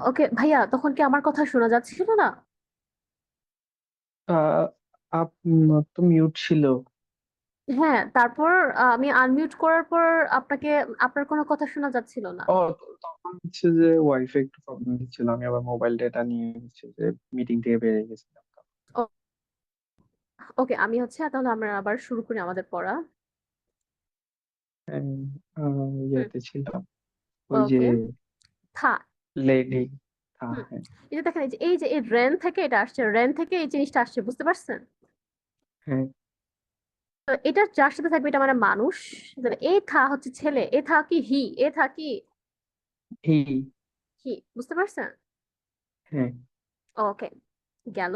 ওকে ভাইয়া, তখন কি আমার কথা শোনা যাচ্ছিল না? আহ আপ তো মিউট ছিল। হ্যাঁ, তারপর আমি আনমিউট করার পর আপনাকে আপনার কোনো কথা শোনা যাচ্ছিল না। ও, তখন হচ্ছে যে ওয়াইফাই একটু প্রবলেম দিচ্ছিল, আমি আবার মোবাইল ডেটা নিয়ে হচ্ছে যে মিটিং থেকে বেরিয়ে গেছিলাম। ওকে, আমি হচ্ছে তাহলে আমরা আবার শুরু করি আমাদের পড়া। হ্যাঁ, হুম। ইয়েতে ছিলাম, ওই যে ওকে। থা। লেডি। হুম। হ্যাঁ। এই যে দেখেন, এই যে এই রেন থেকে এটা আসছে, রেন থেকে এই জিনিসটা আসছে, বুঝতে পারছেন? হ্যাঁ। তো এটা যার সাথে থাকবে এটা মানে মানুষ। তাহলে এই থা হচ্ছে ছেলে, এ থা কি হি, এ থা কি এই। হি, বুঝতে পারছেন? হ্যাঁ। ওকে, গেল।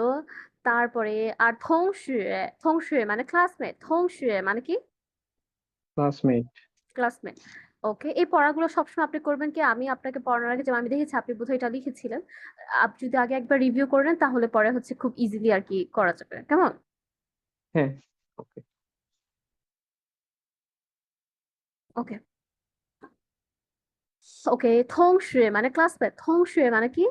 তারপরে আর থং শুয়ে, থং শুয়ে মানে ক্লাসমেট, থং শুয়ে মানে কি? ক্লাসমেট। ক্লাসমেট। ওকে, এই পড়াগুলো সবসময় আপনি করবেন কি, আমি আপনাকে পড়ানোর আগে যেমন আমি দেখেছি আপনি বোধহয় এটা লিখেছিলেন, আপনি যদি আগে একবার রিভিউ করে নেন তাহলে পরে হচ্ছে খুব ইজিলি আর কি করা যাবে, কেমন? হ্যাঁ। ওকে। ওকে। ওকে, থং শুয়ে মানে ক্লাসমেট, থং শুয়ে মানে কি?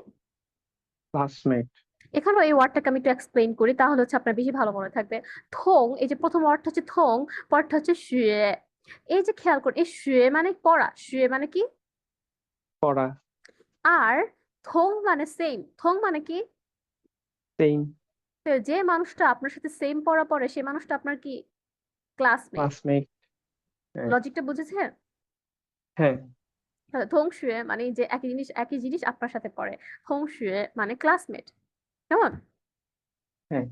ক্লাসমেট। এখানেও এই ওয়ার্ডটাকে আমি একটু এক্সপ্লেইন করি, তাহলে হচ্ছে আপনার বেশি ভালো মনে থাকবে। থং, এই যে প্রথম ওয়ার্ডটা হচ্ছে থং, পরটা হচ্ছে শুয়ে। এই যে খেয়াল করুন, এই শুয়ে মানে পড়া, শুয়ে মানে কি? পড়া। আর থং মানে সেম, থং মানে কি? সেম। তো যে মানুষটা আপনার সাথে সেম পড়া পড়ে সে মানুষটা আপনার কি? ক্লাসমেট। ক্লাসমেট। হ্যাঁ। লজিকটা বুঝেছেন? হ্যাঁ। তাহলে থং শুয়ে মানে যে একই জিনিস আপনার সাথে পড়ে। থং শুয়ে মানে ক্লাসমেট, কেমন? হ্যাঁ।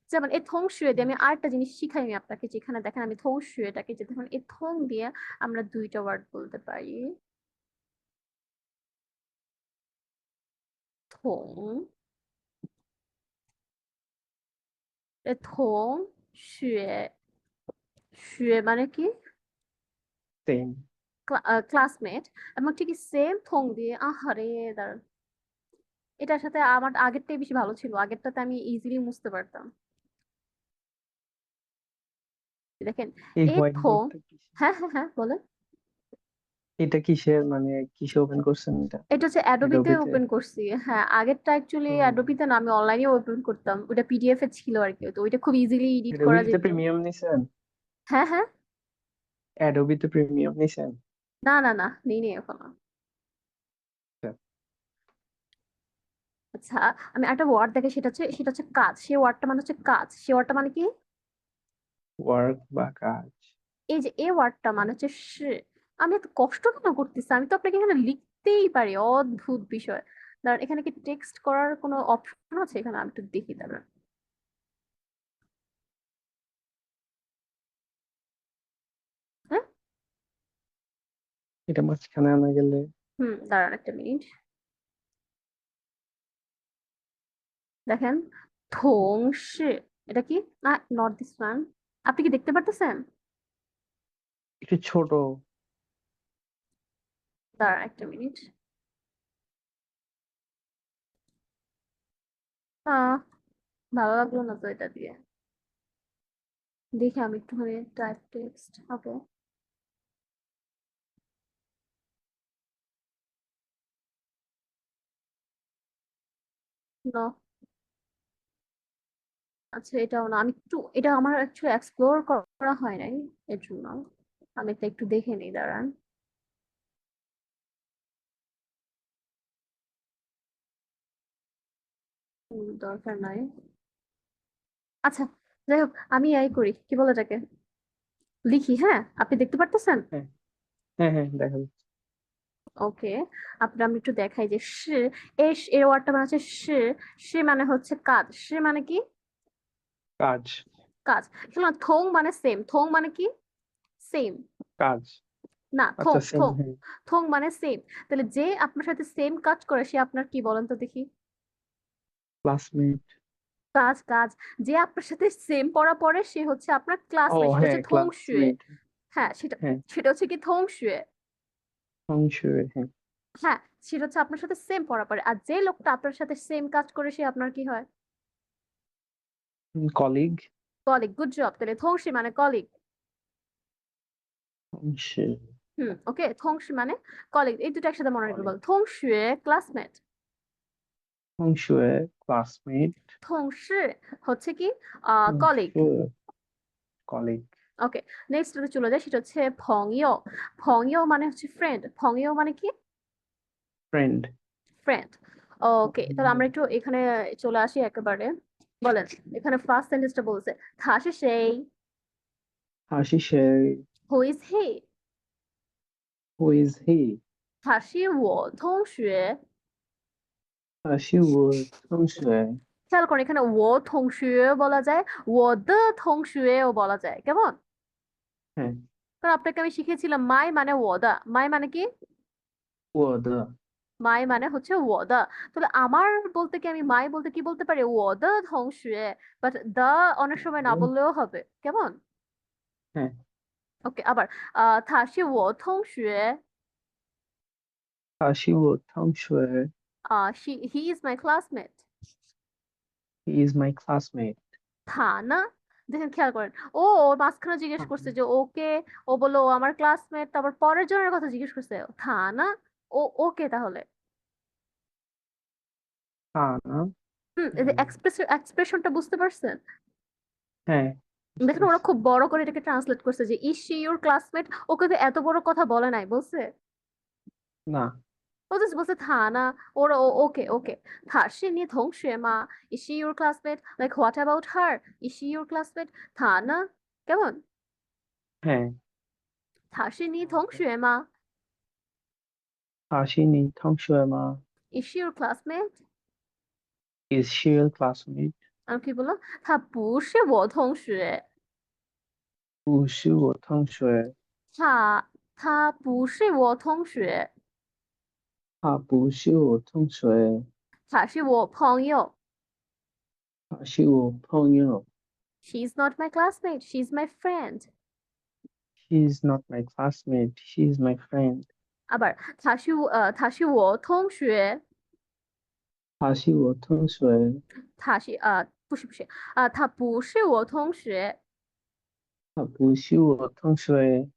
যেমন এই থং শুয়ে দিয়ে আমি আরেকটা জিনিস শিখাই আমি আপনাকে, যেখানে দেখেন আমি থং শুয়েটাকে যে দেখুন এই থং দিয়ে আমরা দুইটা ওয়ার্ড বলতে পারি। থং, এ থং শুয়ে, শুয়ে মানে কি? সেম। ক্লাসমেট। এবং ঠিকই সেম থং দিয়ে, আহারে দাঁড়ান, এটার সাথে আমার আগেরটাই বেশি ভালো ছিল, আগেরটাতে আমি ইজিলি মুছতে পারতাম। দেখেন, এই এ হোয়াইট থং। বোর্ডটা কিসের? হ্যাঁ হ্যাঁ হ্যাঁ, বলেন। এটা কিসের, মানে কিসে ওপেন করছেন এটা? এটা হচ্ছে অ্যাডোবিতে অ্যাডোবিতে। ওপেন করছি। হ্যাঁ, আগেরটা অ্যাকচুয়ালি ও, অ্যাডোবিতে না, আমি অনলাইনে ওপেন করতাম, ওটা পিডিএফ এ ছিল আর কি, তো ওইটা খুব ইজিলি এডিট করা অ্যাডোবিতে যেত। প্রিমিয়াম নিছেন? হ্যাঁ হ্যাঁ। অ্যাডোবিতে প্রিমিয়াম নিছেন? না না না, নেই নেই এখনো। আচ্ছা, আমি একটা ওয়ার্ড দেখে, সেটা হচ্ছে কাজ, সে ওয়ার্ডটা মানে হচ্ছে কাজ, সে ওয়ার্ডটা মানে কি? ওয়ার্ক বা কাজ। এই যে এ ওয়ার্ডটা মানে হচ্ছে আমি এত কষ্ট কেন করতেছি, আমি তো আপনাকে এখানে লিখতেই পারি, অদ্ভুত বিষয়। দাঁড়ান, এখানে কি টেক্সট করার কোনো অপশন আছে? এখানে আমি একটু দেখি, দাঁড়ান। হ্যাঁ। এটা মাঝখানে আনা গেলে। হুম, দাঁড়ান একটা মিনিট। দেখেন, থং শি, এটা কি? না, নট দিস ওয়ান। আপনি কি দেখতে পারতেছেন? একটু ছোট। দাঁড়ান একটা মিনিট। আহ ভালো লাগলো না তো এটা দিয়ে। দেখি আমি একটুখানি টাইপ টেক্সট। ওকে। নো। আচ্ছা, এটাও না, আমি একটু, এটা আমার অ্যাকচুয়ালি এক্সপ্লোর করা হয় নাই, এর জন্য আমি এটা একটু দেখে নিই, দাঁড়ান। দরকার নাই। আচ্ছা, যাই হোক, আমি এই করি, কি বলে এটাকে, লিখি। হ্যাঁ, আপনি দেখতে পারতেছেন? হ্যাঁ। হ্যাঁ। হ্যাঁ, দেখা যাচ্ছে। ওকে। আপনার আমি একটু দেখাই যে এর ওয়ার্ডটা মানে হচ্ছে সে মানে হচ্ছে কাজ, সে মানে কি? কাজ। কাজ। শুনুন, থং মানে সেম, থং মানে কি? সেম। কাজ। না, থং আচ্ছা, সেম। থং, হ্যাঁ। থং মানে সেম। তাহলে যে আপনার সাথে সেম কাজ করে সে আপনার কি, বলেন তো দেখি? ক্লাসমেট। কাজ কাজ। যে আপনার সাথে সেম পড়া পড়ে সে হচ্ছে আপনার ও ক্লাসমেট, সেটা হ্যাঁ, হচ্ছে থং শুয়ে। ক্লাসমেট। হ্যাঁ, সেটা, হ্যাঁ। সেটা হচ্ছে কি থং শুয়ে। অংশ। হ্যাঁ। হ্যাঁ, সেটা হচ্ছে আপনার সাথে সেম পড়া পড়ে, আর যে লোকটা আপনার সাথে সেম কাজ করে সে আপনার কি হয়? কলিগ। কলিগ। Good job. তাহলে থংশি মানে কলিগ। অংশ। ওকে, থংশ মানে কলিগ, এই দুটো একসাথে মনে রাখবে, বল থংশ ক্লাসমেট। 同学 classmate থংশ হচ্ছে কি 同 কলিগ। 事 colleague ওকে, নেক্সট চলে যায়, সেটা হচ্ছে ভংইও। ভংইও মানে হচ্ছে ফ্রেন্ড, ভংইও মানে কি friend ফ্রেন্ড। ওকে, তাহলে আমরা একটু এখানে চলে আসি একেবারে। বলেন, এখানে ফার্স্ট সেন্টেন্সটা বলছে, 他是谁 他是谁 who is he who is he 他是我同学。他是我同学 খেয়াল করুন, এখানে ও থংশুয়ে বলা যায়, ও দ্য থংশুয়েও বলা যায়, কেমন? হ্যাঁ কারণ আপনাকে আমি শিখিয়েছিলাম মাই মানে ও দা, মাই মানে কি, 我的 মাই মানে হচ্ছে ও দা। তাহলে আমার বলতে কি, আমি মাই বলতে কি বলতে পারি, ও দা থংশুয়ে, বাট দা অনেক সময় না বললেও হবে, কেমন? হ্যাঁ ওকে, আবার 他是我同学他是我同学 he is my classmate। he is my classmate থা না, দেখেন খেয়াল করেন, ওর মাঝখানে জিজ্ঞেস করছে যে ওকে, ও বললো ও আমার ক্লাসমেট, তারপর পরের জনের কথা জিজ্ঞেস করছে, থা না, ও ওকে তাহলে।他呢এই যে এক্সপ্রেশনটা বুঝতে পারছেন? হ্যাঁ বুঝতে দেখেন ওরা পারছি খুব বড় করে এটাকে ট্রান্সলেট করছে যে ইজ শি ইউর ক্লাসমেট, ওকে তো এত বড় কথা বলে নাই, বলছে না ও জাস্ট বলছে থা না, ওরা ওকে ওকে। 她是你同学吗 is she your classmate like what about her is she your classmate 她呢, কেমন? হ্যাঁ 她是你同学吗 他是你同学吗 is she your classmate is she your classmate আমি কি বললাম, 她不是我同学，不是我同学她不是我同学，他不是我同学她是我朋友。他是我朋友 She's not my classmate, she's my friend。he is not my classmate he is my friend আবার她是我同学，他是我同学不是她不是我同学，他不是我同学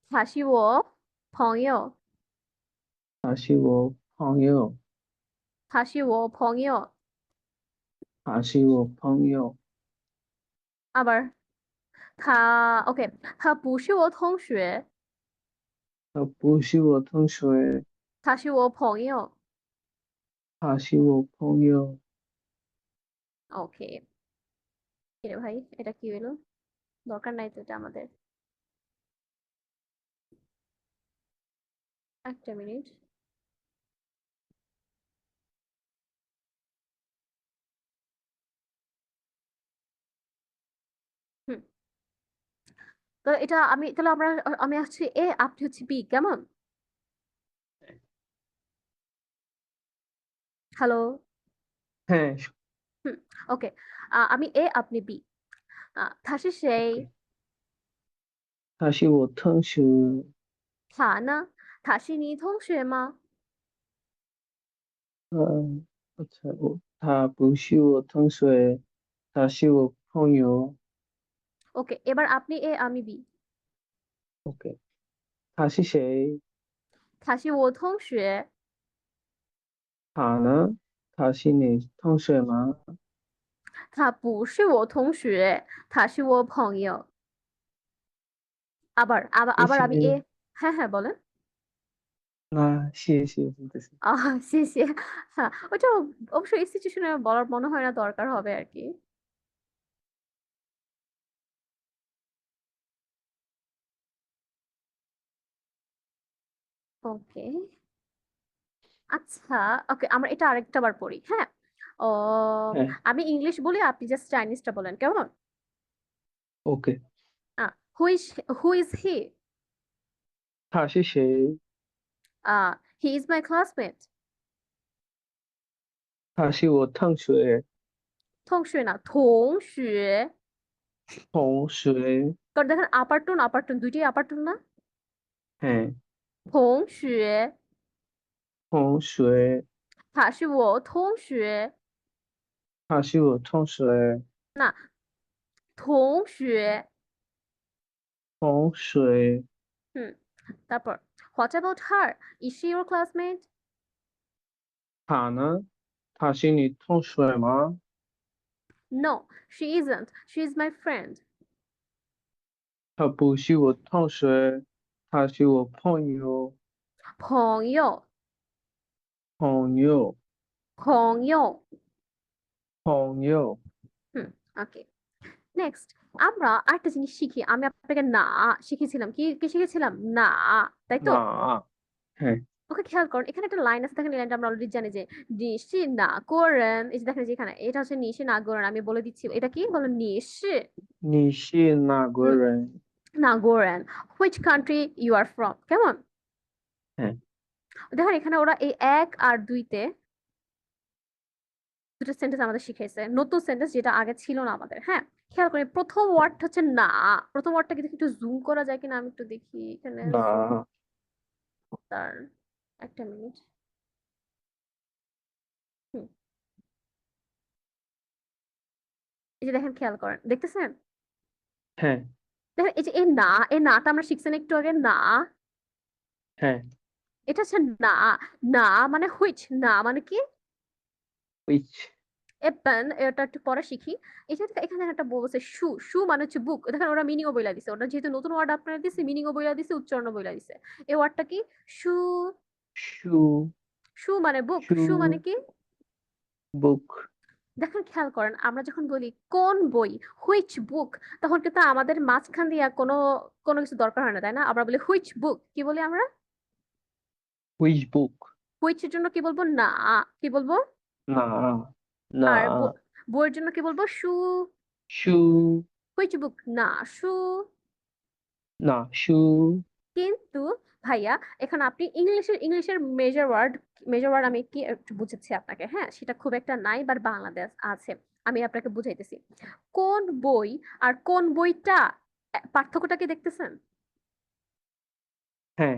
她是我朋友，他是我朋友她是我朋友。他是我朋友আবার OK，她不是我同学，他不是我同学她是我朋友。他是我朋友 ওকে, রে ভাই, এটা কি হলো? দরকার নাই তো এটা আমাদের। একটা মিনিট। হুম, তো এটা আমি তাহলে আমি হচ্ছে এ, আপনি হচ্ছে বি, কেমন? হ্যালো? হ্যাঁ হুম, ওকে, আমি এ, আপনি বি। 他是谁？OK 他是我同学他呢？他是你同学吗嗯他不是我同学他是我朋友 ？ওকে, এবার আপনি এ, আমি বি। OK 他是谁他是我同学，他呢他是你同学吗他不是我同学，他是我朋友。আবার谢谢আমি এ, হ্যাঁ হ্যাঁ বলেন।那谢谢বলতেছি শেষে, হ্যাঁ ওটা অবশ্য এই সিচুয়েশনে বলার মনে হয় না দরকার হবে আর কি। ওকে, আচ্ছা, ওকে, আমরা এটা আরেকটা বার পড়ি, হ্যাঁ। ও, হ্যাঁ আমি ইংলিশ বলি, আপনি জাস্ট চাইনিজটা বলেন, কেমন? OK who is he? 他是谁হি ইজ মাই ক্লাসমেট।他是我同学同学না, 同学।同学 কারণ দেখেন আপার টোন দুইটাই আপার টোন না। হ্যাঁ 同学同学他是我同学他是我同学না, 同学同学হুম, তারপর what about her, is she your classmate? 他呢？他是你同学吗？নো, she isn't, she is my ফ্রেন্ড।他不是我同学，他是我朋友。朋友朋友，朋友朋友，হুম, ওকে। নেক্সট, আমরা আরেকটা জিনিস শিখি। আমি আপনাকে না শিখেছিলাম, কি কি শিখেছিলাম? না, তাই তো? 那，嘿，ওকে, খেয়াল করুন, এখানে একটা লাইন আছে, দেখেন এই লাইনটা আমরা অলরেডি জানি যে নিশি না করেন। এই যে দেখেন যে এখানে এটা হচ্ছে নিশি না করেন, আমি বলে দিচ্ছি এটা কি বলেন, নিশি 你是哪个人？না করেন। Which country you are from, কেমন? 嘿，দেখেন এখানে ওরা এই 1 আর 2-তে দুটো সেন্টেন্স আমাদের শিখাইছে, নতুন সেন্টেন্স যেটা আগে ছিল না আমাদের। হ্যাঁ, খেয়াল করি প্রথম ওয়ার্ড হচ্ছে না। প্রথম ওয়ার্ডটাকে দেখি একটু জুম করা যায় কিনা, আমি একটু দেখি এখানে জুম। 那，তার একটা মিনিট। হুম, এই যে দেখেন, খেয়াল করেন, দেখতেছেন? 嘿，দেখেন এই যে এই না, এই নাটা আমরা শিখছেন একটু আগে, না। 嘿এটা হচ্ছে না। না মানে হুইচ, না মানে কি?，which，এপেন, এটা একটু পরে শিখি। এটা এখানে একটা বলছে শু, শু মানে হচ্ছে বুক। দেখেন ওরা মিনিংও বইলা দিছে, ওরা যেহেতু নতুন ওয়ার্ড আপনারা দিছে, মিনিংও বইলা দিছে, উচ্চারণও বইলা দিছে। এই ওয়ার্ডটা কি? শু।书，শু মানে বুক, শু মানে书 কি? book，দেখেন খেয়াল করেন, আমরা যখন বলি কোন বই, হুইচ বুক, তখন কিন্তু আমাদের মাঝখান দিয়ে কোনো কোনো কিছু দরকার হয় না, তাই না? আমরা বলি হুইচ বুক, কি বলি আমরা? which book？হুইচের জন্য কি বলবো? না। কি বলবো?哪，আর哪，বইয়ের জন্য কি বলবো? শু। 书，হুইচ বুক, না শু।哪书？কিন্তু ভাইয়া, এখানে আপনি ইংলিশের মেজর ওয়ার্ড আমি কি একটু বুঝাচ্ছি আপনাকে। হ্যাঁ, সেটা খুব একটা নাই, বাট বাংলাদেশ আছে। আমি আপনাকে বুঝাইতেছি। কোন বই আর কোন বইটা, পার্থক্যটা কি দেখতেছেন?嘿，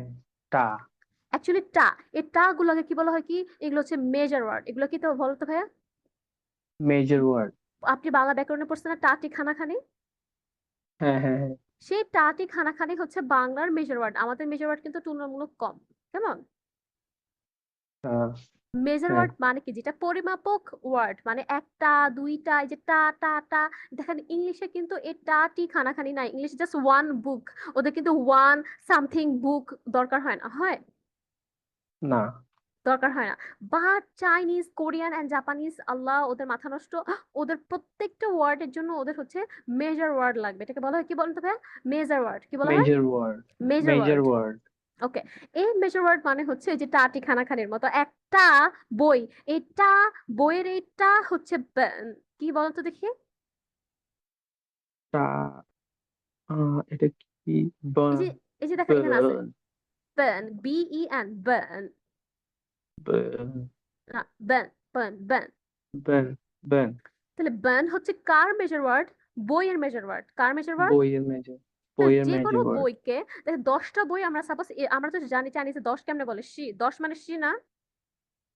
大 অ্যাকচুয়ালি টা, এই টা গুলোকে কি বলা হয়, কি এগুলো হচ্ছে মেজর ওয়ার্ড। এগুলো কি তো বলো তো ভাইয়া? major word，আপনি বাংলা ব্যাকরণে পড়ছেন না, টাটি খানাখানি? হ্যাঁ হ্যাঁ হ্যাঁ, সেই টাটি খানাখানি হচ্ছে বাংলার মেজর ওয়ার্ড। আমাদের মেজর ওয়ার্ড কিন্তু তুলনামূলক কম। কেমন? আহ, মেজার হ্যাঁ, ওয়ার্ড মানে কি, যেটা পরিমাপক ওয়ার্ড, মানে একটা দুইটা, এই যে টা টা টা। দেখেন ইংলিশে কিন্তু এই টা টি খানাখানি নাই, ইংলিশ জাস্ট ওয়ান বুক। ওদের কিন্তু ওয়ান সামথিং বুক দরকার হয় না, হয়? না, দরকার হয় না। But Chinese, Korean and Japanese, আল্লাহ ওদের মাথা নষ্ট। ওদের প্রত্যেকটা ওয়ার্ডের জন্য ওদের হচ্ছে মেজার ওয়ার্ড লাগবে। এটাকে বলা হয় কি বলতো ভাইয়া? Major word. কি বলা হয়? major word, major major word. word, okay, এই মেজর ওয়ার্ড মানে হচ্ছে এই যে টাটি খানাখানির মতো একটা বই। এটা বইয়ের, এইটা হচ্ছে কি বলতো দেখি? তা এটা কি এই যে, এই যে দেখেন এখানে আছে বেন, BEN, বেন। না, Ben, Ben, Ben. Ben Ben তাহলে বেন হচ্ছে কার মেজর ওয়ার্ড? বইয়ের মেজর ওয়ার্ড। কার মেজর ওয়ার্ড? বইয়ের মেজর, তাহলে বইয়ের যে কোনো মেজর ওয়ার্ড, বইকে, দেখেন 10টা বই আমরা সাপোজ, আমরা তো জানি চাইনিজে 10 কেমনে বলে, শি, 10 মানে শি না?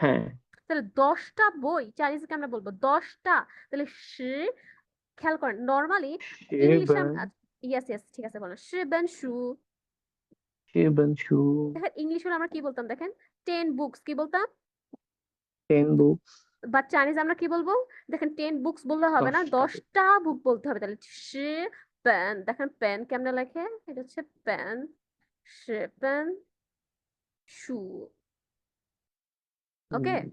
হ্যাঁ, তাহলে 10টা বই চাইনিজে কেমনে বলবো? 10টা। তাহলে শি, খেয়াল করেন নর্মালি ইংলিশে সেবেন ইয়েস ইয়েস, ঠিক আছে বলেন, শিবেন শু। সেবেন শু, দেখেন ইংলিশ হলে আমরা কি বলতাম দেখেন? 10 বুকস কি বলতাম? 10 বুকস, বাট চাইনিজ আমরা কি বলবো? দেখেন 10 বুকস বললে হবে না, 10টা বুক, 10টা বুক বলতে হবে। তাহলে শি পেন, দেখেন পেন কেমনে লেখে, এটা হচ্ছে পেন, শি পেন শু। ওকে, হুম,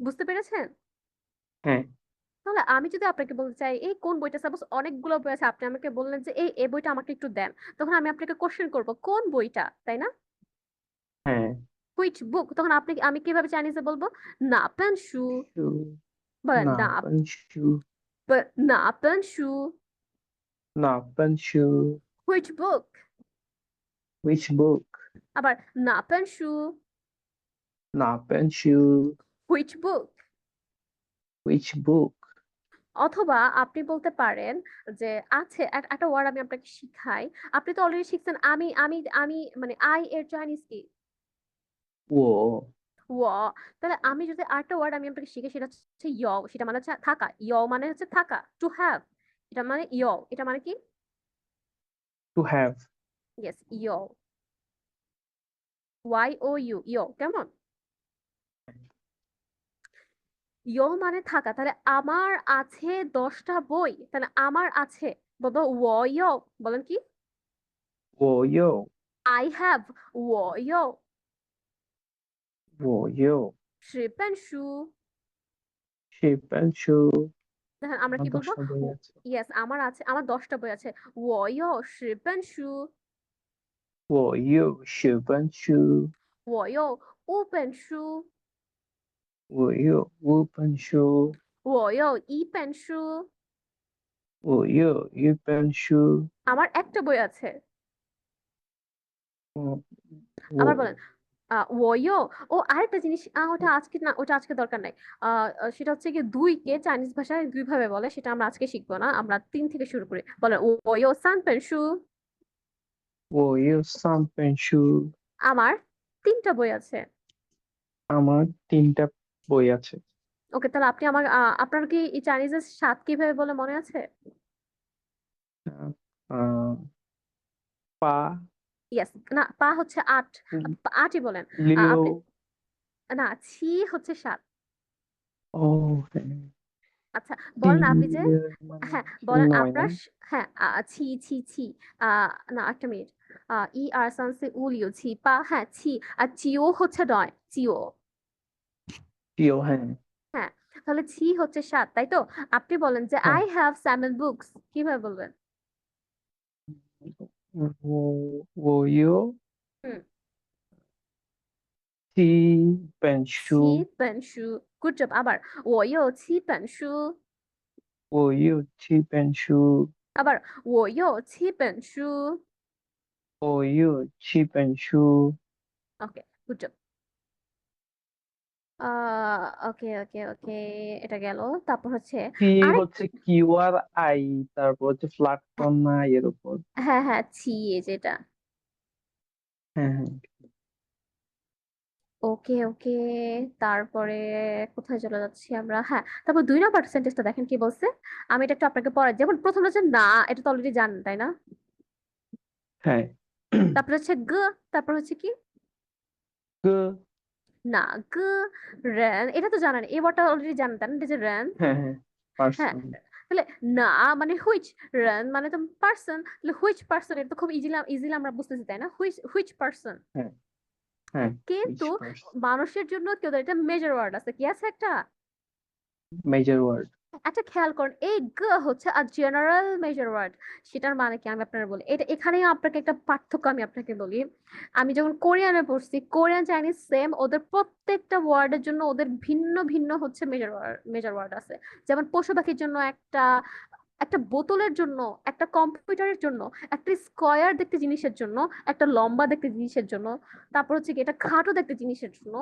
বুঝতে পেরেছেন? হ্যাঁ তাহলে আমি যদি আপনাকে বলতে চাই এই কোন বইটা, সাপোজ অনেকগুলো বই আছে, আপনি আমাকে বললেন যে এই বইটা আমাকে একটু দেন, তখন আমি আপনাকে কোশ্চেন করব কোন বইটা, তাই না? হ্যাঁ, হুইচ বুক, তখন আমি কিভাবে চাইনিজে বলবো? না পেন শু। শু, বলেন না না, পেন শু, না পেন শু। না pen shoe, which book. which book, আবার না পেন শু, না pen shoe, which book. which book, অথবা আপনি বলতে পারেন যে আছে একটা ওয়ার্ড আমি আপনাকে শিখাই। আপনি তো অলরেডি শিখছেন, আমি মানে আই এর চাইনিজ কি?我ও। তাহলে আমি যদি আরেকটা ওয়ার্ড আমি আপনাকে শিখে, সেটা হচ্ছে ইয়। সেটা মানে হচ্ছে থাকা। ইয় মানে হচ্ছে থাকা, টু হ্যাভ। এটা মানে ইয়, এটা মানে কি? to have, yes, yo, YOU, ইয়ো, কেমন? ইয়ো মানে থাকা, তাহলে আমার আছে 10টা বই, তাহলে আমার আছে, বাবা ওয়ো, বলেন কি? 我有 I have 我有我有10本书। 10本书 দেখেন আমরা আমার কি বলবো? 10টা বই আছে ইয়েস, আমার আছে, আমার 10টা বই আছে, 我有10本书，我有10本书我有5本书，我有5本书我有1本书।我有1本书আমার একটা বই আছে।嗯আবার我বলেন, 我有, ও আরেকটা জিনিস, ওটা আজকে না, ওটা আজকে দরকার নাই। সেটা হচ্ছে কি, দুইকে চাইনিজ ভাষায় দুই ভাবে বলে, সেটা আমরা আজকে শিখবো না, আমরা 3 থেকে শুরু করি। বলেন 我有3本书। 我有3本书 আমার 3টা বই আছে। আমার 3টা বই আছে ওকে, তাহলে আপনি আমার, আপনার কি এই চাইনিজের 7 কিভাবে বলে মনে আছে? আহ, আহ, পা ইয়েস, না, পা হচ্ছে 8, 8ই বলেন। লিও আপনি, না, ছি হচ্ছে 7। ও হ্যাঁ আচ্ছা, টি বলেন আপনি যে, মানে হ্যাঁ হচ্ছে বলেন 9 না আপনার, হ্যাঁ, ছি ছি ছি, না, একটা মিনিট, 1 2 3 4 5 6 হ্যাঁ, ছি, আর চিও হচ্ছে 9, চিও। টিও হ্যাঁ হ্যাঁ, তাহলে ছি হচ্ছে 7, তাই তো? আপনি বলেন যে হ্যাঁ আই হ্যাভ 7 বুকস, কিভাবে বলবেন?我有হুম, 7本书7本书, গুড জব। আবার 我有7本书, 我有7本书আবার 我有7本书।我有7本书ওকে, গুড জব। ওকে ওকে ওকে, এটা গেল। তারপর হচ্ছে কি আরেক, হচ্ছে কিউ আর আই তারপর হচ্ছে প্ল্যাটফর্ম না এর উপর হ্যাঁ হ্যাঁ, ছি, এই যেটা। হ্যাঁ হ্যাঁ ওকে ওকে, তারপরে কোথায় চলে যাচ্ছি আমরা? হ্যাঁ, তারপর 2 নম্বর সেন্টেন্সটা দেখেন কি বলছে। আমি এটা একটু আপনাকে পড়াই, যেমন প্রথম হচ্ছে না, এটা তো অলরেডি জানেন তাই না? হ্যাঁ তারপর হচ্ছে গ, তারপর হচ্ছে কি? গ না, গ, রেন, এটা তো জানেন, এই ওয়ার্ডটা অলরেডি জানেন তাই না, এটা যে রেন। হ্যাঁ হ্যাঁ হ্যাঁ, পার্সন তাহলে না মানে হুইচ, রেন মানে তো পার্সন, তাহলে হুইচ পার্সন, এটা তো খুব ইজিলি ইজিলি আমরা বুঝতেছি তাই না, হুইচ হুইচ পার্সন। হ্যাঁ হ্যাঁ কিন্তু হুইচ পার্সন মানুষের জন্য কি ওদের একটা মেজর ওয়ার্ড আছে, কি আছে একটা? মেজর ওয়ার্ড একটা খেয়াল করুন, এই গ হচ্ছে আর জেনারেল মেজর ওয়ার্ড। সেটার মানে কি আমি আপনার বলি, এটা এখানেই আপনাকে একটা পার্থক্য আমি আপনাকে বলি। আমি যখন কোরিয়ানে পড়ছি, কোরিয়ান চাইনিজ সেম, ওদের প্রত্যেকটা ওয়ার্ডের জন্য ওদের ভিন্ন ভিন্ন হচ্ছে মেজর ওয়ার্ড আছে। যেমন পশু পাখির জন্য একটা, একটা বোতলের জন্য, একটা কম্পিউটারের জন্য, একটা স্কয়ার দেখতে জিনিসের জন্য, একটা লম্বা দেখতে জিনিসের জন্য, তারপর হচ্ছে কি এটা খাটো দেখতে জিনিসের জন্য,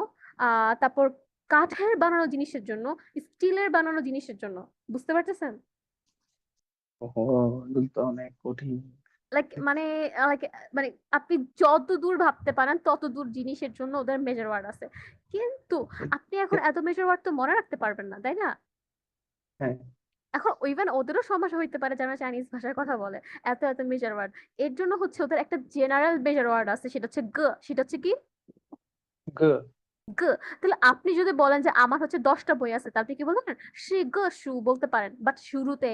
তারপর কাঠের বানানো জিনিসের জন্য, স্টিলের বানানো জিনিসের জন্য। বুঝতে পারতেছেন? ও এগুলো তো অনেক কঠিন লাইক মানে, লাইক মানে আপনি যত দূর ভাবতে পারেন তত দূর জিনিসের জন্য ওদের মেজর ওয়ার্ড আছে। কিন্তু আপনি এখন এত মেজর ওয়ার্ড তো মনে রাখতে পারবেন না, তাই না? হ্যাঁ এখন ইভেন ওদেরও সমস্যা হইতে পারে যারা চাইনিজ ভাষায় কথা বলে, এত এত মেজর ওয়ার্ড। এর জন্য হচ্ছে ওদের একটা জেনারেল মেজর ওয়ার্ড আছে, সেটা হচ্ছে গ, সেটা হচ্ছে কি? গ গ। তাহলে আপনি যদি বলেন যে আমার হচ্ছে 10টা বই আছে, তাহলে আপনি কি বলবেন? সে গ সু বলতে পারেন, বাট শুরুতে,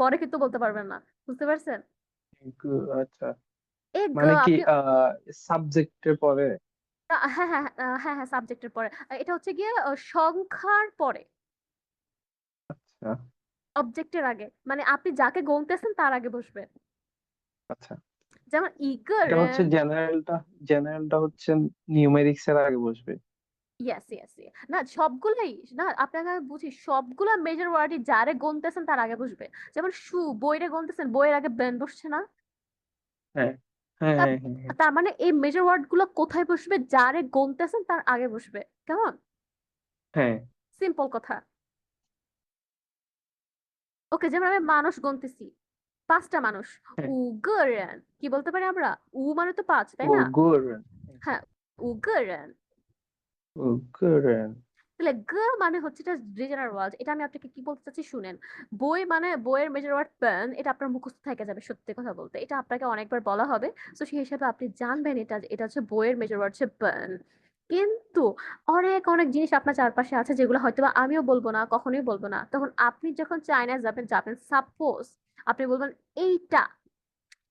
পরে কিন্তু বলতে পারবেন না। বুঝতে পারছেন? গ আচ্ছা এ গ মানে কি আপনি, সাবজেক্টের পরে হ্যাঁ হ্যাঁ হ্যাঁ হ্যাঁ হ্যাঁ, সাবজেক্টের পরে। এটা হচ্ছে গিয়ে সংখ্যার পরে, আচ্ছা অবজেক্টের আগে, মানে আপনি যাকে গুনতেছেন তার আগে বসবে। আচ্ছা যেমন এটা হচ্ছে ইগরেন। জেনারেলটা হচ্ছে নিউমেরিক্স এর আগে বসবে ইয়েস ইয়েস, না সবগুলাই, না আপনাকে আমি বুঝি, সবগুলা মেজর ওয়ার্ডই যারে গুনতেছেন তার আগে বসবে। যেমন শু, বইরে গুনতেছেন, বইয়ের আগে বেন বসছে না? হ্যাঁ হ্যাঁ তার হ্যাঁ হ্যাঁ হ্যাঁ তার মানে এই মেজর ওয়ার্ড গুলো কোথায় বসবে? যারে গুনতেছেন তার আগে বসবে। কেমন? হ্যাঁ সিম্পল কথা। ওকে, যেমন আমি মানুষ গুনতেছি, 5টা মানুষ, হ্যাঁ উগরেন, কি বলতে পারি আমরা? উ মানে তো 5, তাই ও না? গুড হ্যাঁ, উগরেন। ও গুড তাহলে গ মানে হচ্ছে এটা রিজনাল ওয়ার্ড। এটা আমি আপনাকে কি বলতে চাচ্ছি শুনেন। বই মানে বইয়ের মেজর ওয়ার্ড পেন, এটা আপনার মুখস্থ থেকে যাবে সত্যি কথা বলতে। এটা আপনাকে অনেকবার বলা হবে, তো সেই হিসাবে আপনি জানবেন এটা এটা হচ্ছে বইয়ের মেজর ওয়ার্ড হচ্ছে পেন। কিন্তু অনেক অনেক জিনিস আপনার চারপাশে আছে যেগুলো হয়তো বা আমিও বলবো না, কখনোই বলবো না। তখন আপনি যখন চায়না যাবেন যাবেন সাপোজ, আপনি বলবেন এইটা,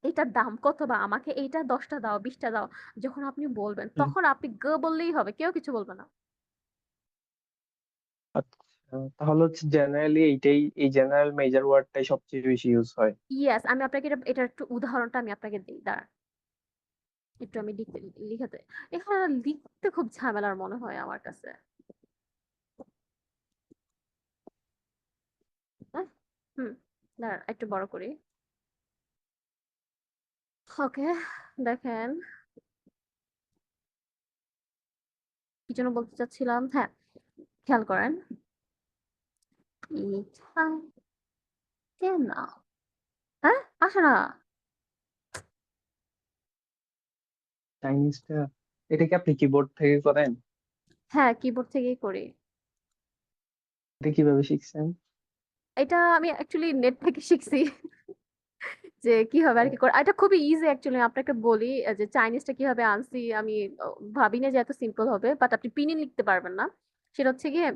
এইটার দাম কত, বা আমাকে এইটা 10টা দাও 20টা দাও। যখন আপনি বলবেন হুম। তখন আপনি গ বললেই হবে, কেউ কিছু বলবে না। আচ্ছা, তাহলে হচ্ছে জেনারেলি এইটাই, এই জেনারেল মেজর ওয়ার্ডটাই সবচেয়ে বেশি ইউজ হয়। ইয়েস, আমি আপনাকে এটার একটু উদাহরণটা আমি আপনাকে দিই, দাঁড়ান একটু আমি লিখাতে, এখানে লিখতে খুব ঝামেলার মনে হয় আমার কাছে। হ্যাঁ, হুম, দাঁড়ান একটু বড় করি। ওকে, দেখেন কি যেন বলতে চাচ্ছিলাম, হ্যাঁ, খেয়াল করেন। না, হ্যাঁ, আসে না। চাইনিজটা, এটা কি আপনি কিবোর্ড থেকে করেন? হ্যাঁ, কিবোর্ড থেকেই করি। এটা কিভাবে শিখছেন? এটা আমি অ্যাকচুয়ালি নেট থেকে শিখছি। যে কিভাবে আর কি করে, এটা খুবই ইজি অ্যাকচুয়ালি। আপনাকে বলি যে চাইনিজটা কিভাবে আনছি আমি, ভাবি না যে এত সিম্পল হবে, বাট আপনি পিনে লিখতে পারবেন না। সেটা হচ্ছে গিয়ে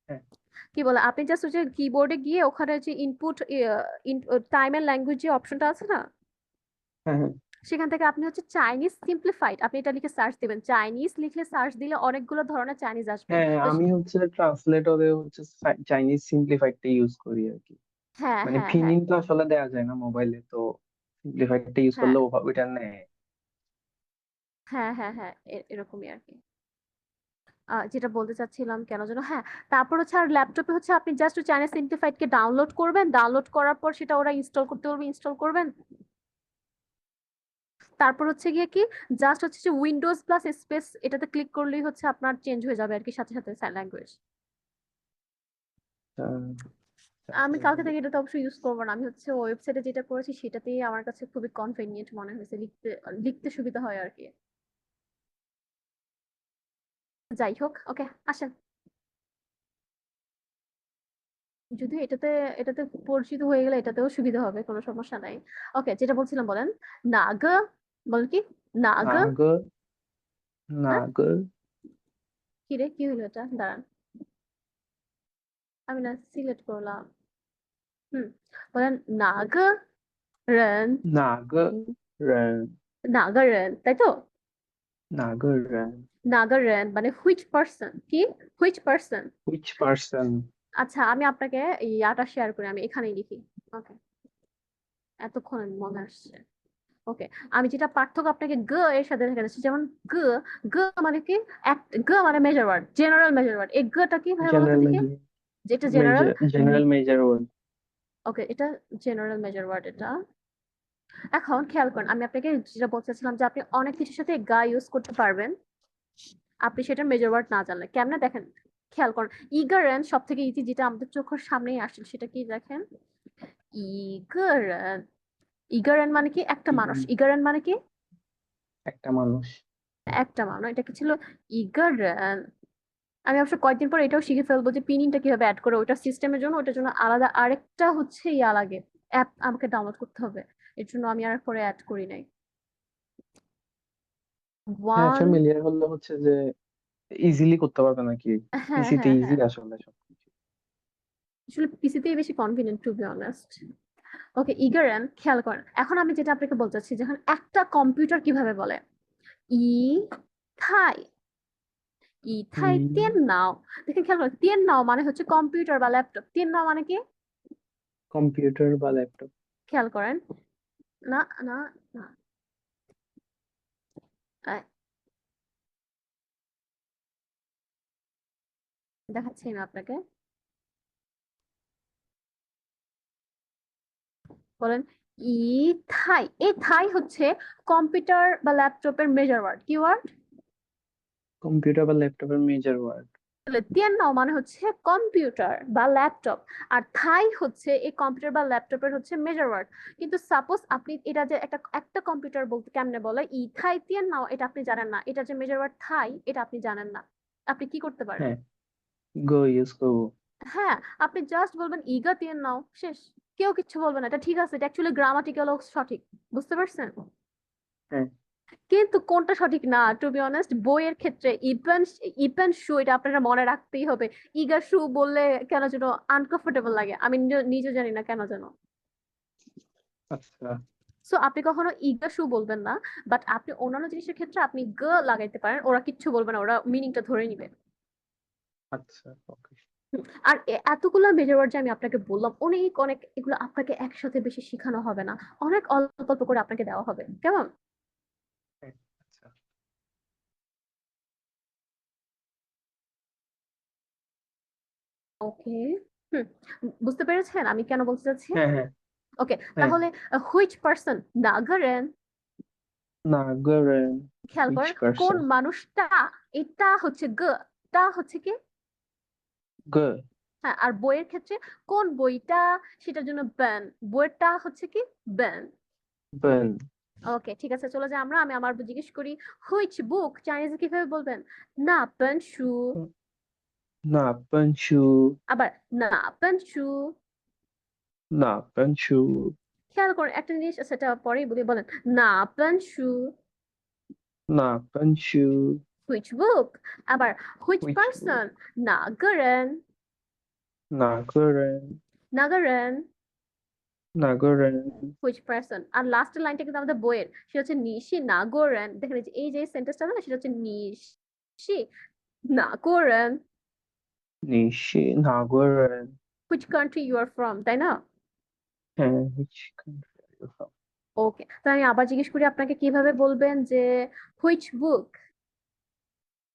হ্যাঁ, কি বলে, আপনি জাস্ট হচ্ছে কিবোর্ডে গিয়ে ওখানে যে ইনপুট টাইম এন্ড ল্যাঙ্গুয়েজ যে অপশনটা আছে না, হ্যাঁ, হ্যাঁ, সেখান থেকে আপনি হচ্ছে চাইনিজ সিম্পলিফাইড, আপনি এটা লিখে সার্চ দিবেন। চাইনিজ লিখলে সার্চ দিলে অনেকগুলো ধরনের চাইনিজ আসবে। হ্যাঁ, তো আমি হচ্ছে ট্রান্সলেটরে হচ্ছে চাইনিজ সিম্পলিফাইডটা ইউজ করি আর কি। হ্যাঁ মানে হ্যাঁ হ্যাঁ ফিনিং তো আসলে দেওয়া যায় না মোবাইলে, তো সিম্পলিফাইডটা ইউজ হ্যাঁ করলে ওইটা নেয়। হ্যাঁ হ্যাঁ হ্যাঁ, এরকমই আর কি। যেটা বলতে চাচ্ছিলাম কেন যেন, হ্যাঁ, তারপর হচ্ছে আর ল্যাপটপে হচ্ছে আপনি জাস্ট চাইনা সিম্পলিফাইড কে ডাউনলোড করবেন, ডাউনলোড করার পর সেটা ওরা ইনস্টল করতে বলবে, ইনস্টল করবেন। তারপর হচ্ছে গিয়ে কি, জাস্ট হচ্ছে যে উইন্ডোজ প্লাস স্পেস এটাতে ক্লিক করলেই হচ্ছে আপনার চেঞ্জ হয়ে যাবে আর কি, সাথে সাথে ল্যাঙ্গুয়েজ। আমি কালকে থেকে এটাতে অবশ্যই ইউজ করবো না, আমি হচ্ছে ওয়েবসাইটে যেটা করেছি সেটাতেই আমার কাছে খুবই কনভেনিয়েন্ট মনে হয়েছে, লিখতে লিখতে সুবিধা হয় আর কি। যাই হোক, ওকে, আসেন। যদি এটাতে এটাতে পরিচিত হয়ে গেলে এটাতেও সুবিধা হবে, কোনো সমস্যা নাই। ওকে, যেটা বলছিলাম বলেন। নাগ, বল কি, নাগ। নাগ, হ্যাঁ, নাগ, কি রে, কি হলো এটা, দাঁড়ান আমি না সিলেক্ট করলাম। হুম, বলেন নাগ রেন, নাগ রেন, নাগারেন, তাই তো। নাগ রেন। নাগারেন মানে হুইচ পার্সন, কি হুইচ পার্সন। Which person? আচ্ছা, আমি আপনাকে ইয়াটা শেয়ার করি, আমি এখানেই লিখি। ওকে, এতক্ষণ মনে আসছে। ওকে, আমি যেটা পার্থক্য আপনাকে গ এর সাথে দেখা যাচ্ছে, যেমন গ, গ মানে কি, গ মানে major word, general major word. এই গটা কি ভাই বলতো জেনারেল দেখি, মেজর, যেটা general. General major word. Okay, এটা জেনারেল মেজর ওয়ার্ড এটা। এখন খেয়াল করেন, আমি আপনাকে যেটা বলতে চাচ্ছিলাম যে আপনি অনেক কিছুর সাথে গা ইউজ করতে পারবেন, আপনি সেটার মেজর ওয়ার্ড না জানলে কেমনে দেখেন। খেয়াল করেন, ইগারেন সব থেকে ইজি, যেটা আমাদের চোখের সামনেই আসছে, সেটা কি দেখেন, ইগারেন। ইগারেন মানে কি, একটা মানুষ। ইগারেন মানে কি, একটা মানুষ। একটা মানুষ। এটা কি ছিল, ইগারেন। আমি অবশ্য কয়েকদিন পর এটাও শিখে ফেলবো যে পিনিংটা কিভাবে অ্যাড করে, ওটা সিস্টেমের জন্য, ওটার জন্য আলাদা আরেকটা হচ্ছে ইয়া লাগে, অ্যাপ আমাকে ডাউনলোড করতে হবে। এর জন্য আমি আর পরে অ্যাড করি নাই। হ্যাঁ, ওয়ান, ফ্যামিলিয়ার হলে হচ্ছে যে ইজিলি করতে পারবে নাকি। হ্যাঁ পিসিতে হ্যাঁ ইজি হ্যাঁ, আসলে সবকিছু। আসলে পিসিতেই বেশি কনভিনিয়েন্ট টু বি অনেস্ট। ওকে, ইগারেন, খেয়াল করেন এখন আমি যেটা আপনাকে বলতে চাচ্ছি, যখন একটা কম্পিউটার কিভাবে বলে, ই থাই, ই থাই তেন নাও। দেখেন, খেয়াল করেন, তেন নাও মানে হচ্ছে কম্পিউটার বা ল্যাপটপ, তেন নাও মানে কি, কম্পিউটার বা ল্যাপটপ। খেয়াল করেন। না না না, আহ, দেখাচ্ছি আমি আপনাকে, বলেন ই থাই। এই থাই হচ্ছে কম্পিউটার বা ল্যাপটপের মেজর ওয়ার্ড, কি ওয়ার্ড। কম্পিউটার বা ল্যাপটপের মেজর ওয়ার্ড। তিয়ান নাও মানে হচ্ছে কম্পিউটার বা ল্যাপটপ, আর থাই হচ্ছে এই কম্পিউটার বা ল্যাপটপের হচ্ছে মেজর ওয়ার্ড। কিন্তু সাপোজ আপনি এটা যে একটা একটা কম্পিউটার বলতে কেমনে বলে, ই থাই তিয়ান নাও, এটা আপনি জানেন না, এটা যে মেজর ওয়ার্ড থাই এটা আপনি জানেন না, আপনি কি করতে পারেন। হ্যাঁ, go ইউজ করবো। হ্যাঁ, আপনি জাস্ট বলবেন ইগা তিয়েন নাও, শেষ। কেউ কিচ্ছু বলবে না, এটা ঠিক আছে, এটা অ্যাকচুয়ালি গ্রামাটিক্যালও সঠিক। বুঝতে পারছেন? হ্যাঁ কিন্তু কোনটা সঠিক না, টু বি অনেস্ট, বইয়ের ক্ষেত্রে ইপেন ইপেন শু এটা আপনারা মনে রাখতেই হবে। ইগা শু বললে কেন যেন আনকমফোর্টেবল লাগে, আমি নিজে জানি না কেন যেন। আচ্ছা সো আপনি কখনো ইগা শু বলবেন না, বাট আপনি অন্যান্য জিনিসের ক্ষেত্রে আপনি গ লাগাইতে পারেন, ওরা কিচ্ছু বলবে না, ওরা মিনিংটা ধরে নিবে। আচ্ছা ওকে। হুম, আর এতগুলা মেজর ওয়ার্ড যে আমি আপনাকে বললাম, অনেক অনেক, এগুলো আপনাকে একসাথে বেশি শেখানো হবে না, অনেক অল্প অল্প করে আপনাকে দেওয়া হবে, কেমন? হ্যাঁ আচ্ছা। ওকে। হুম, বুঝতে পেরেছেন আমি কেন বলতে চাচ্ছি? হ্যাঁ হ্যাঁ ওকে, হ্যাঁ। তাহলে হুইচ পার্সন, নাগারেন। নাগারেন খেয়াল which করেন, কোন person মানুষটা, এটা হচ্ছে গ, টা হচ্ছে কি? good হ্যাঁ, আর বইয়ের ক্ষেত্রে কোন বইটা, সেটার জন্য ব্যান, বইয়েরটা হচ্ছে কি ব্যান। burn ওকে, ঠিক আছে, চলে যাই আমরা। আমি আমার জিজ্ঞেস করি, হুইচ বুক চাইনিজে কিভাবে বলবেন? না পেন শু। না পঞ্চু আবার না পেন শু। না পঞ্চু খেয়াল করেন একটা জিনিস, সেটা পরেই বলি, বলেন না পেন শু। না পঞ্চু হুইচ বুক। আবার হুইচ which পার্সন, না গরেন। নাগারেন নাগারেন। নাগারেন হুইচ পার্সন। আর লাস্টের লাইনটা কিন্তু আমাদের বইয়ের, সেটা হচ্ছে নিশি নাগোরেন। দেখেন এই যে সেন্টেন্সটা না, সেটা হচ্ছে নিশি নাগোরেন। নিশি নাগারেন। Which country you are from, তাই না? হ্যাঁ which country are you from? ওকে, তো আমি আবার জিজ্ঞেস করি আপনাকে, কিভাবে বলবেন যে হুইচ বুক?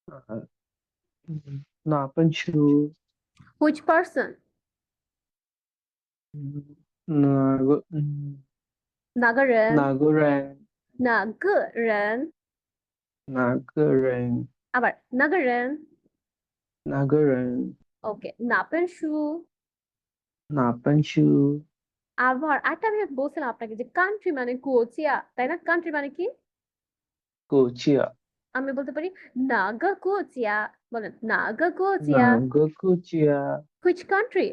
আহ, না পঞ্চু হুইচ পার্সন? নাগারেন। নাগারেন নাগরেন। নাগারেন আবার নাগারেন। নাগারেন ওকে, নাপেন শু। না পঞ্চু আবার আরেকটা আমি বলছিলাম আপনাকে যে কান্ট্রি মানে কোচিয়া, তাই না? কান্ট্রি মানে কি? কোচিয়া আমি বলতে পারি নাগা কোচিয়া। বলেন নাগা কোচিয়া। নাগাকুচিয়া হুইচ কান্ট্রি?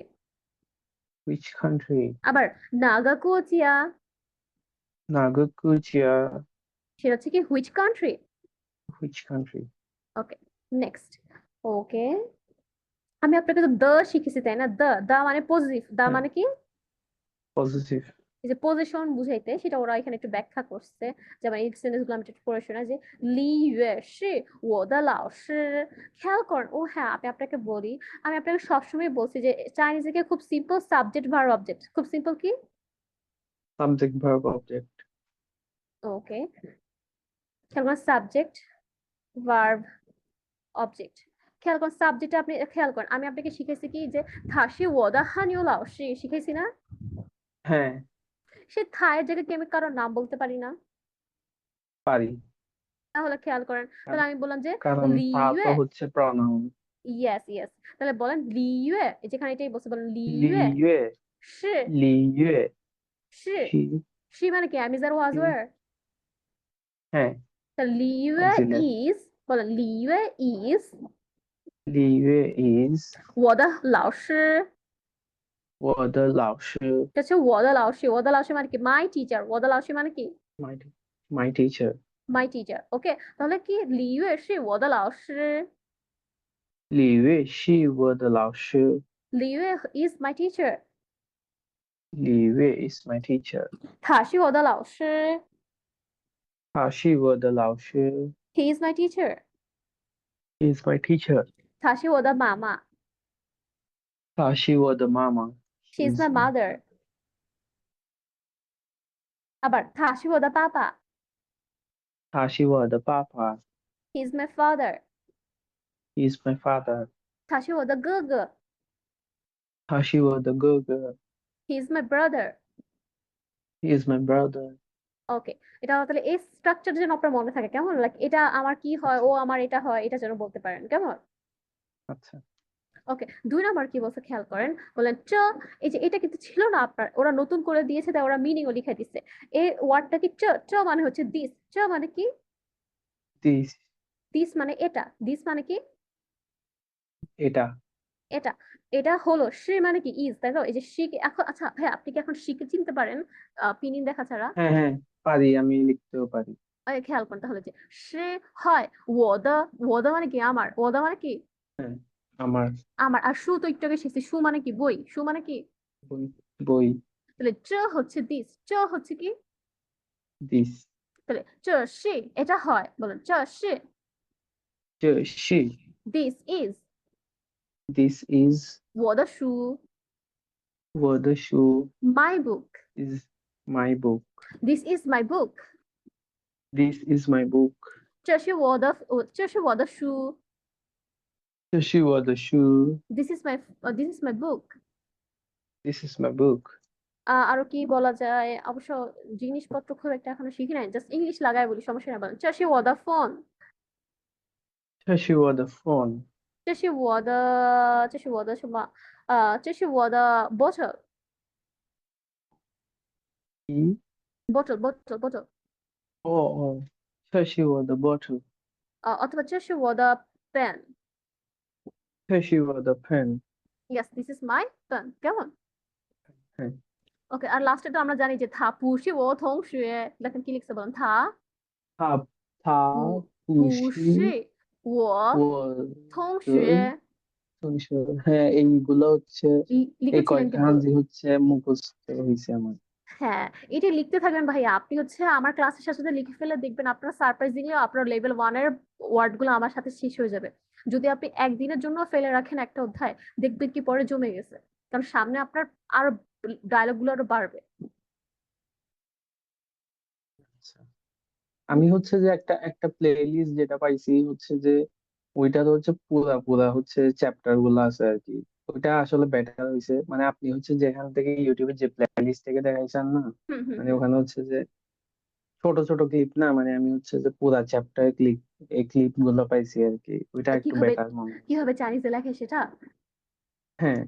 which country আবার নাগা কোচিয়া, নাগাকুচিয়া সেটা হচ্ছে কি which country. which country okay, next. Okay, আমি আপনাকে তো দ্য শিখেছি, তাই না? দ্য, দা মানে পজিটিভ, দা হ্যাঁ মানে কি? পজিটিভ এই যে পজিশন বুঝাইতে, সেটা ওরা এখানে একটু ব্যাখ্যা করছে। যেমন এই সেন্টেন্স গুলো আমি একটু পড়ে শোনা, যে লি ইয়ে শি ওদা লাও শি। খেয়াল করেন, ও হ্যাঁ, আমি আপনাকে বলি, আমি আপনাকে সবসময় বলছি যে চাইনিজে খুব সিম্পল সাবজেক্ট ভার্ব অবজেক্ট, খুব সিম্পল কি? subject verb object ওকে, খেয়াল করেন, সাবজেক্ট ভার্ব অবজেক্ট। খেয়াল করেন সাবজেক্টে, আপনি খেয়াল করেন আমি আপনাকে শিখেছি কি, যে থাশি ওদা হানিও লাও শি, শিখেছি না? হ্যাঁ সে থায়ের জায়গায় কি আমি কারোর নাম বলতে পারি না? পারি তাহলে খেয়াল করেন, তাহলে কারণ আমি বললাম যে কারণ তা তো লিওয়ে। হচ্ছে প্রনাউন ইয়েস ইয়েস, তাহলে বলেন লিওয়ে, যেখানে এটাই বলছে, বলেন লিওয়ে। লিয়ে সে। লিয়ে সে। শি সে মানে কি? আমি যার ওয়াজ শি ওয়ার। হ্যাঁ তা লিওয়ে অক্সিলারি ইজ, বলেন লিওয়ে ইজ 里约 is 我的老师。我的老师 এটা হচ্ছে 我的老师，我的老师মানে কি? My teacher. 我的老师মানে কি? my my teacher my teacher. Okay, তাহলে কি লিওয়ে是我的老师，里约是我的老师লিওয়ে is my teacher，里约 is my teacher 他是我的老师他是我的老师 ，he is my teacher，he is my teacher 他是我的妈妈他是我的妈妈 ，she is my is mother。আবার他是我的爸爸他是我的爸爸 ，he is my father，he is my father 他是我的哥哥他是我的哥哥，he is my brother。he is my brother ওকে, এটা তাহলে এই structure যেন আপনার মনে থাকে, কেমন? Like এটা আমার কি হয়, ও আমার এটা হয়, এটা যেন বলতে পারেন, কেমন? আচ্ছা ওকে, 2 নাম্বার কি বলছে খেয়াল করেন, বলেন চ। এই যে এটা কিন্তু ছিল না আপনার, ওরা নতুন করে দিয়েছে, তাই ওরা মিনিংও লিখে দিচ্ছে। এই ওয়ার্ডটা কি চ? চ মানে হচ্ছে দিস। চ মানে কি? this দিস মানে এটা। দিস মানে কি? এটা এটা এটা হলো সে মানে কি ইজ, তাই তো? এই যে সি এখন, আচ্ছা ভাই আপনি কি এখন সি কে চিনতে পারেন পিনিন দেখা ছাড়া? হ্যাঁ হ্যাঁ, পারি, আমি লিখতেও পারি। খেয়াল করতে হলে যে সে হয় ওদা, ওদা মানে কি আমার, ওদা মানে কি হ্যাঁ, আমার। আমার। আর সু তো একটু আগে শিখছি, সু মানে কি বই, সু মানে কি? বই। বই। তাহলে চ হচ্ছে দিস, চ হচ্ছে কি? দিস। তাহলে চ সে এটা হয়, বলুন চ সে। শি। দিস ইজ দিস ইজ 我的书 ওয়ার দ্য শু my book, is my book. this is my book, this is my book. 这是我的书 শি ওয়ার দ্য শু this is my book। This is my book. আরো কি বলা যায়? অবশ্য জিনিসপত্র খুব একটা এখনো শিখি নাই, জাস্ট ইংলিশ লাগায় বলি, সমস্যা নেই, বলেন 这是我的 phone，শি ওয়ার দ্য ফোন। 这是我的什么？这是我的 bottle， কি? bottle bottle bottle，ও ও, শি ওয়ার দ্য বটল। অথবা 这是我的 pen， শি ওয়ার দ্য pen. yes this is my pen， কেমন? হ্যাঁ। ওকে, আর লাস্টে তো আমরা জানি যে থা পুষি ও থংশুয়ে, দেখেন কি লিখছে বলেন, থা 他他不不不是是我我同的学同学। হ্যাঁ, এইগুলো হচ্ছে, এই লিখেছিলেন কয়েকটা কিন্তু। হাজি হচ্ছে মুখস্থ হয়েছে আমার। হ্যাঁ, এটা লিখতে থাকবেন ভাইয়া, আপনি হচ্ছে আমার ক্লাসের সাথে সাথে লিখে ফেলে দেখবেন আপনার সারপ্রাইজিংলি আপনার লেভেল 1 এর ওয়ার্ড গুলো আমার সাথে শেষ হয়ে যাবে। যদি আপনি একদিনের জন্য ফেলে রাখেন একটা অধ্যায়, দেখবেন কি পরে জমে গেছে, কারণ সামনে আপনার আরো ডায়লগ গুলো আরো বাড়বে। আচ্ছা, আমি হচ্ছে যে একটা একটা প্লে লিস্ট যেটা পাইছি হচ্ছে যে, ওইটা তো হচ্ছে পুরা পুরা হচ্ছে চ্যাপ্টার গুলো আছে আর কি। ওইটা আসলে বেটার হয়েছে, মানে আপনি হচ্ছে যেখান থেকে ইউটিউবে যে প্লে লিস্ট থেকে দেখাইছেন না, হুম হুম মানে হুম। ওখানে হচ্ছে যে ছোট ছোট ক্লিপ না, মানে আমি হচ্ছে যে পুরা চ্যাপ্টার ক্লিপ, এই ক্লিপ গুলো পাইছি আর কি, ওইটা একটু কিভাবে বেটার মনে হয়। কিভাবে চাইনিজে লেখে সেটা? হ্যাঁ।